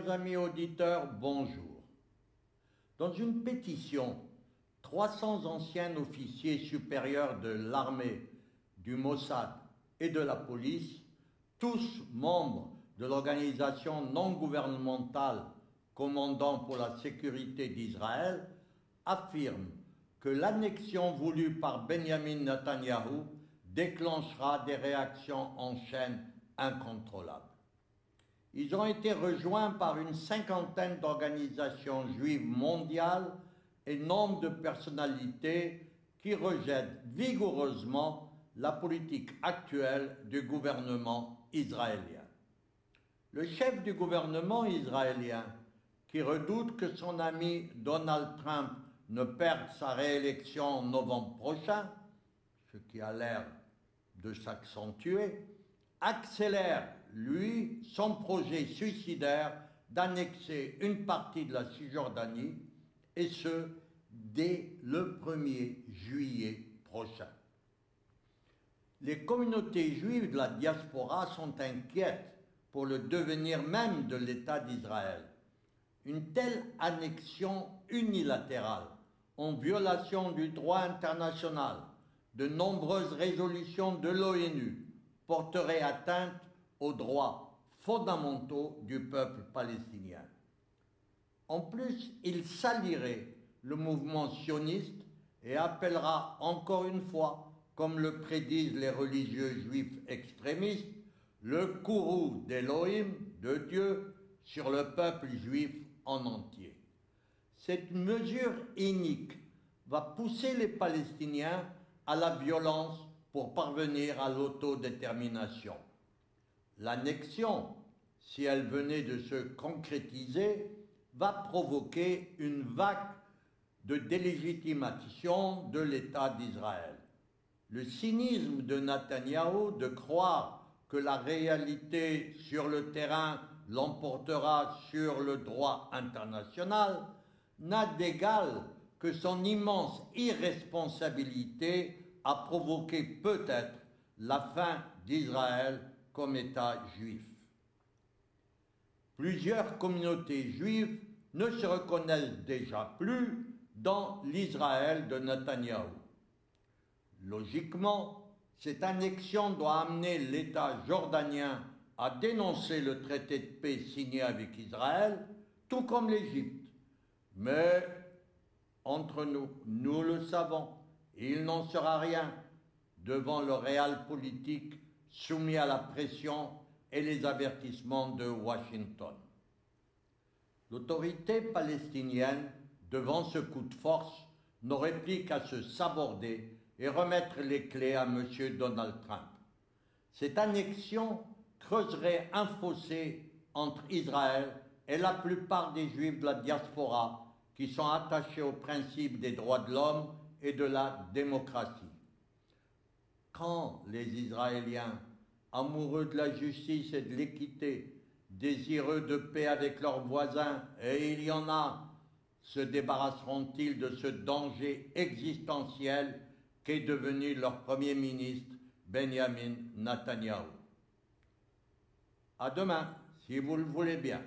chers amis auditeurs, bonjour. Dans une pétition, 300 anciens officiers supérieurs de l'armée, du Mossad et de la police, tous membres de l'organisation non gouvernementale commandant pour la sécurité d'Israël, affirment que l'annexion voulue par Benjamin Netanyahou déclenchera des réactions en chaîne incontrôlables. Ils ont été rejoints par une cinquantaine d'organisations juives mondiales et nombre de personnalités qui rejettent vigoureusement la politique actuelle du gouvernement israélien. Le chef du gouvernement israélien, qui redoute que son ami Donald Trump ne perde sa réélection en novembre prochain, ce qui a l'air de s'accentuer, accélère, lui, son projet suicidaire d'annexer une partie de la Cisjordanie, et ce, dès le 1er juillet prochain. Les communautés juives de la diaspora sont inquiètes pour le devenir même de l'État d'Israël. Une telle annexion unilatérale, en violation du droit international, de nombreuses résolutions de l'ONU, porterait atteinte aux droits fondamentaux du peuple palestinien. En plus, il salirait le mouvement sioniste et appellera encore une fois, comme le prédisent les religieux juifs extrémistes, le courroux d'Elohim, de Dieu, sur le peuple juif en entier. Cette mesure inique va pousser les Palestiniens à la violence pour parvenir à l'autodétermination. L'annexion, si elle venait de se concrétiser, va provoquer une vague de délégitimation de l'État d'Israël. Le cynisme de Netanyahou de croire que la réalité sur le terrain l'emportera sur le droit international n'a d'égal que son immense irresponsabilité à provoquer peut-être la fin d'Israël comme État juif. Plusieurs communautés juives ne se reconnaissent déjà plus dans l'Israël de Netanyahou. Logiquement, cette annexion doit amener l'État jordanien à dénoncer le traité de paix signé avec Israël, tout comme l'Égypte. Mais, entre nous, nous le savons, il n'en sera rien devant le réel politique soumis à la pression et les avertissements de Washington. L'autorité palestinienne, devant ce coup de force, n'aurait plus qu'à se saborder et remettre les clés à M. Donald Trump. Cette annexion creuserait un fossé entre Israël et la plupart des Juifs de la diaspora qui sont attachés aux principes des droits de l'homme et de la démocratie. Quand les Israéliens, amoureux de la justice et de l'équité, désireux de paix avec leurs voisins, et il y en a, se débarrasseront-ils de ce danger existentiel qu'est devenu leur Premier ministre, Benjamin Netanyahou? À demain, si vous le voulez bien.